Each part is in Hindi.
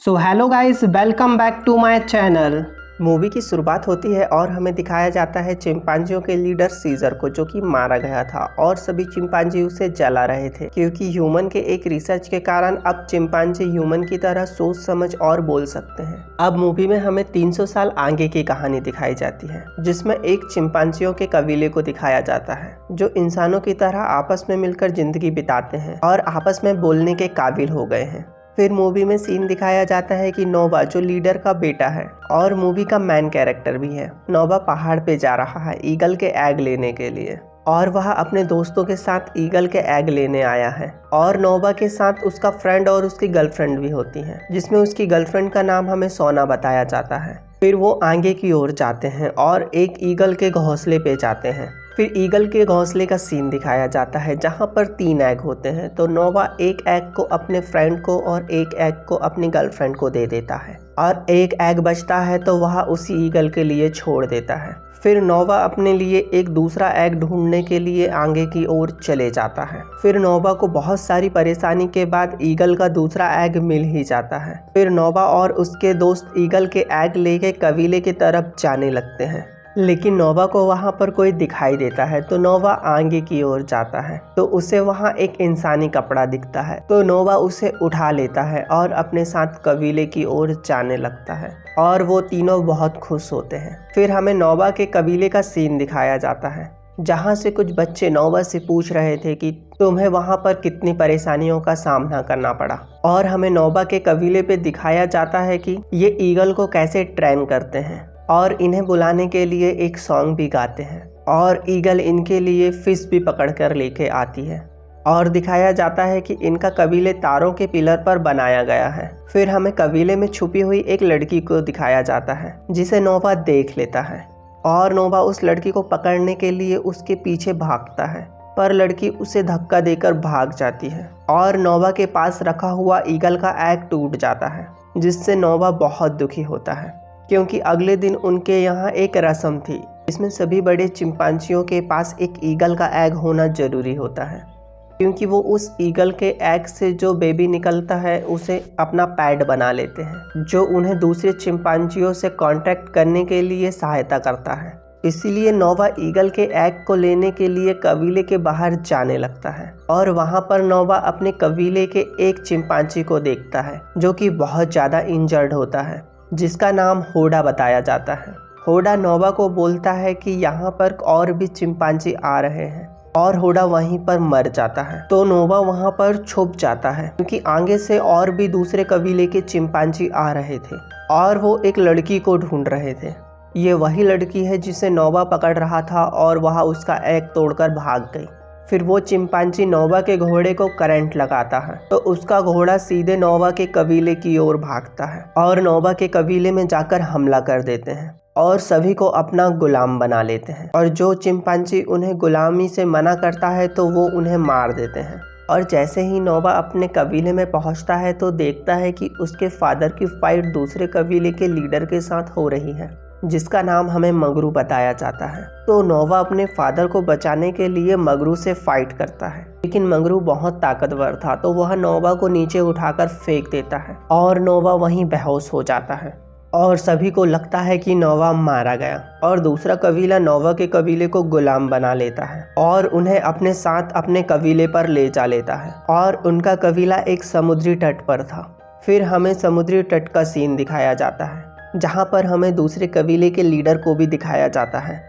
So hello guys, welcome back to my channel. Movie की शुरुआत होती है और हमें दिखाया जाता है चिंपांजियों के लीडर सीजर को, जो कि मारा गया था और सभी चिंपांजी उसे जला रहे थे क्योंकि ह्यूमन के एक रिसर्च के कारण अब चिंपांजी ह्यूमन की तरह सोच समझ और बोल सकते हैं। अब मूवी में हमें 300 साल आगे की कहानी दिखाई जाती है, जिसमें एक चिंपांजियों के कबीले को दिखाया जाता है जो इंसानों की तरह आपस में मिलकर जिंदगी बिताते हैं और आपस में बोलने के काबिल हो गए हैं। फिर मूवी में सीन दिखाया जाता है कि नोबा जो लीडर का बेटा है और मूवी का मेन कैरेक्टर भी है, नोबा पहाड़ पे जा रहा है ईगल के एग लेने के लिए और वह अपने दोस्तों के साथ ईगल के एग लेने आया है। और नोबा के साथ उसका फ्रेंड और उसकी गर्लफ्रेंड भी होती है, जिसमें उसकी गर्लफ्रेंड का नाम हमें सोना बताया जाता है। फिर वो आगे की ओर जाते हैं और एक ईगल के घोंसले पे जाते हैं। फिर ईगल के घोंसले का सीन दिखाया जाता है जहाँ पर 3 एग होते हैं, तो नोबा एक एग को अपने फ्रेंड को और एक एग को अपनी गर्लफ्रेंड को दे देता है और एक एग बचता है तो वह उसी ईगल के लिए छोड़ देता है। फिर नोबा अपने लिए एक दूसरा एग ढूंढने के लिए आगे की ओर चले जाता है। फिर नोबा को बहुत सारी परेशानी के बाद ईगल का दूसरा एग मिल ही जाता है। फिर नोबा और उसके दोस्त ईगल के एग लेके कबीले की तरफ जाने लगते हैं, लेकिन नोबा को वहाँ पर कोई दिखाई देता है तो नोबा आगे की ओर जाता है तो उसे वहाँ एक इंसानी कपड़ा दिखता है, तो नोबा उसे उठा लेता है और अपने साथ कबीले की ओर जाने लगता है और वो तीनों बहुत खुश होते हैं। फिर हमें नोबा के कबीले का सीन दिखाया जाता है जहाँ से कुछ बच्चे नोबा से पूछ रहे थे कि तुम्हें वहाँ पर कितनी परेशानियों का सामना करना पड़ा, और हमें नोबा के कबीले पे दिखाया जाता है कि ये ईगल को कैसे ट्रेन करते हैं और इन्हें बुलाने के लिए एक सॉन्ग भी गाते हैं और ईगल इनके लिए फिश भी पकड़ कर लेके आती है। और दिखाया जाता है कि इनका कबीले तारों के पिलर पर बनाया गया है। फिर हमें कबीले में छुपी हुई एक लड़की को दिखाया जाता है जिसे नोबा देख लेता है और नोबा उस लड़की को पकड़ने के लिए उसके पीछे भागता है, पर लड़की उसे धक्का देकर भाग जाती है और नोबा के पास रखा हुआ ईगल का एग टूट जाता है, जिससे नोबा बहुत दुखी होता है क्योंकि अगले दिन उनके यहाँ एक रस्म थी इसमें सभी बड़े चिंपांजियों के पास एक ईगल का एग होना जरूरी होता है, क्योंकि वो उस ईगल के एग से जो बेबी निकलता है उसे अपना पैड बना लेते हैं, जो उन्हें दूसरे चिंपांजियों से कांटेक्ट करने के लिए सहायता करता है। इसीलिए नोबा ईगल के एग को लेने के लिए कबीले के बाहर जाने लगता है और वहाँ पर नोबा अपने कबीले के एक चिंपांजी को देखता है जो कि बहुत ज़्यादा इंजर्ड होता है, जिसका नाम होडा बताया जाता है। होडा नोबा को बोलता है कि यहाँ पर और भी चिंपांजी आ रहे हैं और होडा वहीं पर मर जाता है, तो नोबा वहाँ पर छुप जाता है क्योंकि आगे से और भी दूसरे कबीले के चिंपांजी आ रहे थे और वो एक लड़की को ढूंढ रहे थे। ये वही लड़की है जिसे नोबा पकड़ रहा था और वह उसका एग तोड़कर भाग गई। फिर वो चिंपांजी नोबा के घोड़े को करंट लगाता है तो उसका घोड़ा सीधे नोबा के कबीले की ओर भागता है और नोबा के कबीले में जाकर हमला कर देते हैं और सभी को अपना गुलाम बना लेते हैं, और जो चिंपांजी उन्हें गुलामी से मना करता है तो वो उन्हें मार देते हैं। और जैसे ही नोबा अपने कबीले में पहुंचता है तो देखता है कि उसके फादर की फाइट दूसरे कबीले के लीडर के साथ हो रही है, जिसका नाम हमें मगरू बताया जाता है। तो नोबा अपने फादर को बचाने के लिए मगरू से फाइट करता है, लेकिन मगरू बहुत ताकतवर था तो वह नोबा को नीचे उठाकर फेंक देता है और नोबा वहीं बेहोश हो जाता है और सभी को लगता है कि नोबा मारा गया। और दूसरा कबीला नोबा के कबीले को गुलाम बना लेता है और उन्हें अपने साथ अपने कबीले पर ले जा लेता है और उनका कबीला एक समुद्री तट पर था। फिर हमें समुद्री तट का सीन दिखाया जाता है जहाँ पर हमें दूसरे कबीले के लीडर को भी दिखाया जाता है।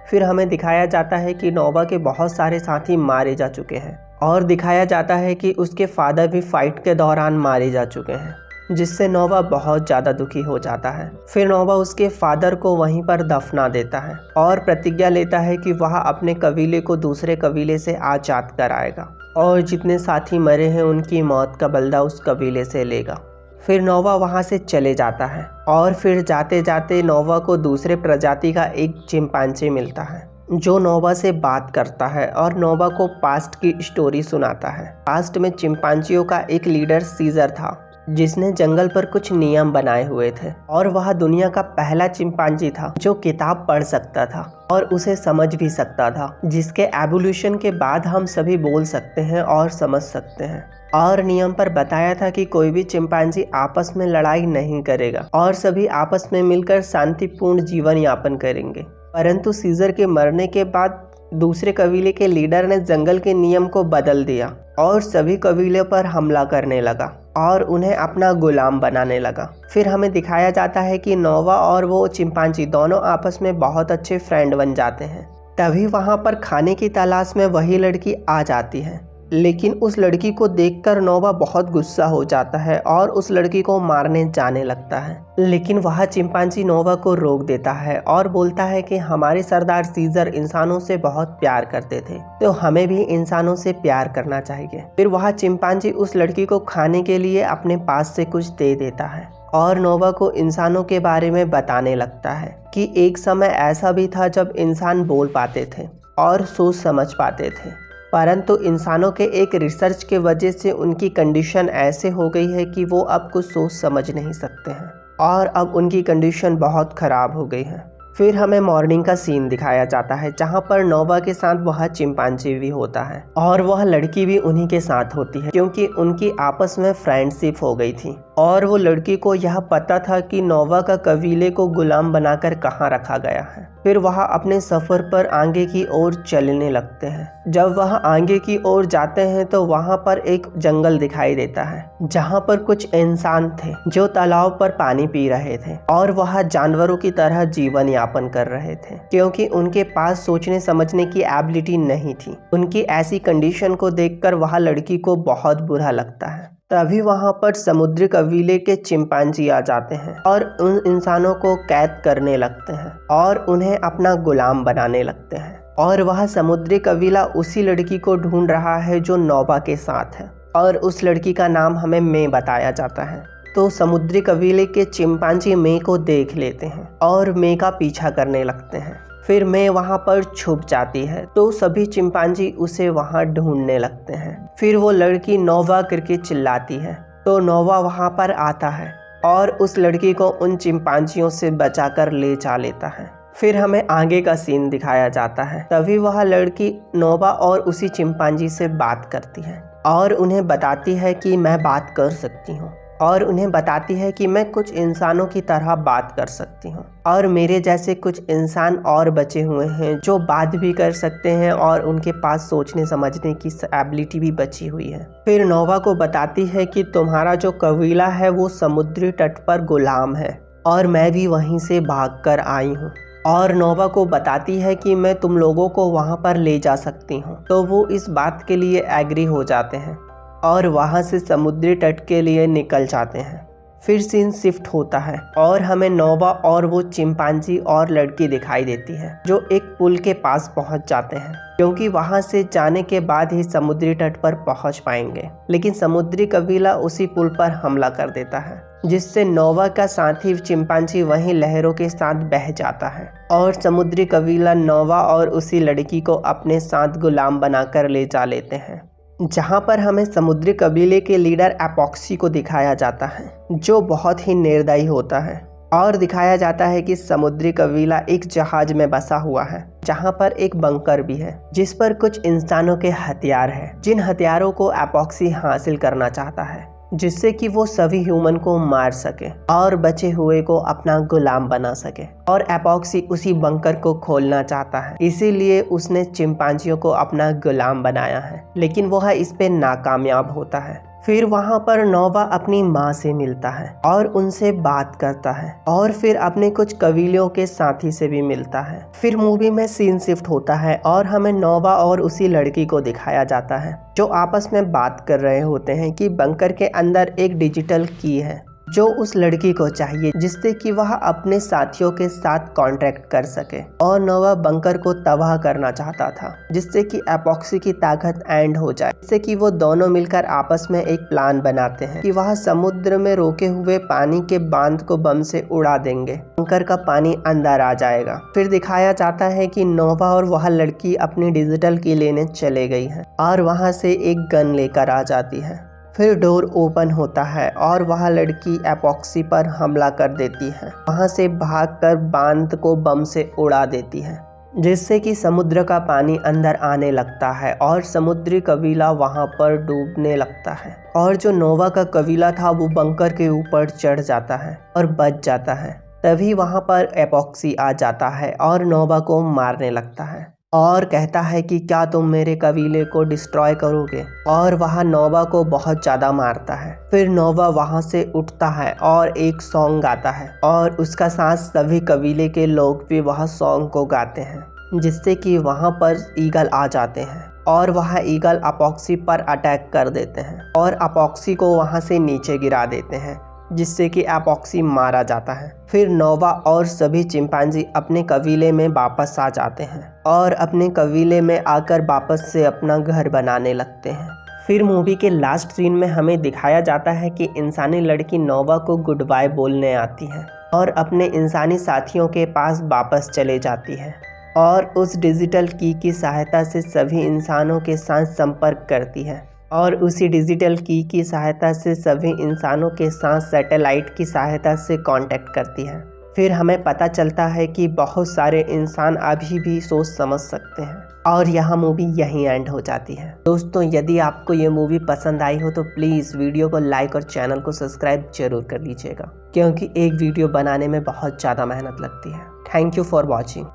फिर हमें दिखाया जाता है कि नोबा के बहुत सारे साथी मारे जा चुके हैं और दिखाया जाता है कि उसके फादर भी फाइट के दौरान मारे जा चुके हैं, जिससे नोबा बहुत ज़्यादा दुखी हो जाता है। फिर नोबा उसके फादर को वहीं पर दफना देता है और प्रतिज्ञा लेता है कि वह अपने कबीले को दूसरे कबीले से आज़ाद कराएगा और जितने साथी मरे हैं उनकी मौत का बदला उस कबीले से लेगा। फिर नोबा वहाँ से चले जाता है और फिर जाते जाते नोबा को दूसरे प्रजाति का एक चिंपांजी मिलता है जो नोबा से बात करता है और नोबा को पास्ट की स्टोरी सुनाता है। पास्ट में चिंपांजियों का एक लीडर सीजर था जिसने जंगल पर कुछ नियम बनाए हुए थे और वह दुनिया का पहला चिंपांजी था जो किताब पढ़ सकता था और उसे समझ भी सकता था, जिसके एवोल्यूशन के बाद हम सभी बोल सकते हैं और समझ सकते हैं। और नियम पर बताया था कि कोई भी चिंपांजी आपस में लड़ाई नहीं करेगा और सभी आपस में मिलकर शांतिपूर्ण जीवन यापन करेंगे। परंतु सीजर के मरने के बाद दूसरे कबीले के लीडर ने जंगल के नियम को बदल दिया और सभी कबीले पर हमला करने लगा और उन्हें अपना गुलाम बनाने लगा। फिर हमें दिखाया जाता है कि नोवा और वो चिंपांजी दोनों आपस में बहुत अच्छे फ्रेंड बन जाते हैं। तभी वहाँ पर खाने की तलाश में वही लड़की आ जाती है, लेकिन उस लड़की को देखकर नोवा बहुत गुस्सा हो जाता है और उस लड़की को मारने जाने लगता है। लेकिन वह चिंपांजी नोवा को रोक देता है और बोलता है कि हमारे सरदार सीजर इंसानों से बहुत प्यार करते थे, तो हमें भी इंसानों से प्यार करना चाहिए। फिर वह चिंपांजी उस लड़की को खाने के लिए अपने पास से कुछ दे देता है और नोवा को इंसानों के बारे में बताने लगता है कि एक समय ऐसा भी था जब इंसान बोल पाते थे और सोच समझ पाते थे, परंतु इंसानों के एक रिसर्च के वजह से उनकी कंडीशन ऐसे हो गई है कि वो अब कुछ सोच समझ नहीं सकते हैं और अब उनकी कंडीशन बहुत ख़राब हो गई है। फिर हमें मॉर्निंग का सीन दिखाया जाता है जहाँ पर नोवा के साथ वह चिंपांजी भी होता है और वह लड़की भी उन्हीं के साथ होती है, क्योंकि उनकी आपस में फ्रेंडशिप हो गई थी और वो लड़की को यह पता था कि नोवा का कबीले को गुलाम बनाकर कहाँ रखा गया है। फिर वह अपने सफ़र पर आगे की ओर चलने लगते हैं। जब वह आगे की ओर जाते हैं तो वहाँ पर एक जंगल दिखाई देता है जहाँ पर कुछ इंसान थे जो तालाब पर पानी पी रहे थे और वह जानवरों की तरह जीवन यापन कर रहे थे, क्योंकि उनके पास सोचने समझने की एबिलिटी नहीं थी। उनकी ऐसी कंडीशन को देखकर वह लड़की को बहुत बुरा लगता है। तभी वहाँ पर समुद्री कबीले के चिंपांजी आ जाते हैं और उन इंसानों को कैद करने लगते हैं और उन्हें अपना गुलाम बनाने लगते हैं। और वह समुद्री कबीला उसी लड़की को ढूंढ रहा है जो नोवा के साथ है और उस लड़की का नाम हमें मे बताया जाता है। तो समुद्री कबीले के चिंपांजी मे को देख लेते हैं और मे का पीछा करने लगते हैं। फिर मे वहाँ पर छुप जाती है तो सभी चिंपांजी उसे वहाँ ढूंढने लगते हैं। फिर वो लड़की नोवा करके चिल्लाती है तो नोवा वहाँ पर आता है और उस लड़की को उन चिंपांजियों से बचाकर ले जा लेता है। फिर हमें आगे का सीन दिखाया जाता है। तभी वह लड़की नोवा और उसी चिंपांजी से बात करती है और उन्हें बताती है कि मैं बात कर सकती हूँ और उन्हें बताती है कि मैं कुछ इंसानों की तरह बात कर सकती हूँ और मेरे जैसे कुछ इंसान और बचे हुए हैं जो बात भी कर सकते हैं और उनके पास सोचने समझने की एबिलिटी भी बची हुई है। फिर नोवा को बताती है कि तुम्हारा जो कबीला है वो समुद्री तट पर गुलाम है और मैं भी वहीं से भागकर आई हूँ, और नोवा को बताती है कि मैं तुम लोगों को वहाँ पर ले जा सकती हूँ। तो वो इस बात के लिए एग्री हो जाते हैं और वहाँ से समुद्री तट के लिए निकल जाते हैं। फिर सीन शिफ्ट होता है और हमें नोवा और वो चिंपांजी और लड़की दिखाई देती है जो एक पुल के पास पहुँच जाते हैं, क्योंकि वहाँ से जाने के बाद ही समुद्री तट पर पहुँच पाएंगे। लेकिन समुद्री कबीला उसी पुल पर हमला कर देता है, जिससे नोवा का साथी चिंपांजी वहीं लहरों के साथ बह जाता है और समुद्री कबीला नोवा और उसी लड़की को अपने साथ गुलाम बनाकर ले जा लेते हैं। जहाँ पर हमें समुद्री कबीले के लीडर एपॉक्सी को दिखाया जाता है जो बहुत ही निर्दयी होता है, और दिखाया जाता है कि समुद्री कबीला एक जहाज में बसा हुआ है जहाँ पर एक बंकर भी है जिस पर कुछ इंसानों के हथियार है, जिन हथियारों को एपॉक्सी हासिल करना चाहता है जिससे कि वो सभी ह्यूमन को मार सके और बचे हुए को अपना गुलाम बना सके। और एपॉक्सी उसी बंकर को खोलना चाहता है, इसीलिए उसने चिंपांजियों को अपना गुलाम बनाया है, लेकिन वह इस पे नाकामयाब होता है। फिर वहाँ पर नोवा अपनी माँ से मिलता है और उनसे बात करता है और फिर अपने कुछ कबीलों के साथी से भी मिलता है। फिर मूवी में सीन शिफ्ट होता है और हमें नोवा और उसी लड़की को दिखाया जाता है जो आपस में बात कर रहे होते हैं कि बंकर के अंदर एक डिजिटल की है जो उस लड़की को चाहिए, जिससे कि वह अपने साथियों के साथ कांटेक्ट कर सके। और नोवा बंकर को तबाह करना चाहता था जिससे कि एपॉक्सी की ताकत एंड हो जाए, जिससे कि वो दोनों मिलकर आपस में एक प्लान बनाते हैं कि वह समुद्र में रोके हुए पानी के बांध को बम से उड़ा देंगे, बंकर का पानी अंदर आ जाएगा। फिर दिखाया जाता है कि नोवा और वह लड़की अपनी डिजिटल की लेने चले गई है और वहाँ से एक गन लेकर आ जाती है। फिर डोर ओपन होता है और वह लड़की एपॉक्सी पर हमला कर देती है, वहां से भागकर बांध को बम से उड़ा देती है। जिससे कि समुद्र का पानी अंदर आने लगता है और समुद्री कबीला वहां पर डूबने लगता है। और जो नोवा का कबीला था वो बंकर के ऊपर चढ़ जाता है और बच जाता है। तभी वहां पर एपॉक्सी आ जाता है और नोवा को मारने लगता है और कहता है कि क्या तुम मेरे कबीले को डिस्ट्रॉय करोगे, और वह नोवा को बहुत ज़्यादा मारता है। फिर नोवा वहां से उठता है और एक सॉन्ग गाता है और उसका साथ सभी कबीले के लोग भी वह सॉन्ग को गाते हैं, जिससे कि वहां पर ईगल आ जाते हैं और वह ईगल अपॉक्सी पर अटैक कर देते हैं और अपॉक्सी को वहां से नीचे गिरा देते हैं, जिससे कि अपॉक्सी मारा जाता है। फिर नोवा और सभी चिंपांजी अपने कबीले में वापस आ जाते हैं और अपने कबीले में आकर वापस से अपना घर बनाने लगते हैं। फिर मूवी के लास्ट सीन में हमें दिखाया जाता है कि इंसानी लड़की नोवा को गुड बाय बोलने आती है और अपने इंसानी साथियों के पास वापस चले जाती है और उस डिजिटल की सहायता से सभी इंसानों के साथ संपर्क करती है और उसी डिजिटल की सहायता से सभी इंसानों के साथ सैटेलाइट की सहायता से कांटेक्ट करती है। फिर हमें पता चलता है कि बहुत सारे इंसान अभी भी सोच समझ सकते हैं और यह मूवी यहीं एंड हो जाती है। दोस्तों, यदि आपको ये मूवी पसंद आई हो तो प्लीज़ वीडियो को लाइक और चैनल को सब्सक्राइब जरूर कर लीजिएगा, क्योंकि एक वीडियो बनाने में बहुत ज़्यादा मेहनत लगती है। Thank you for watching.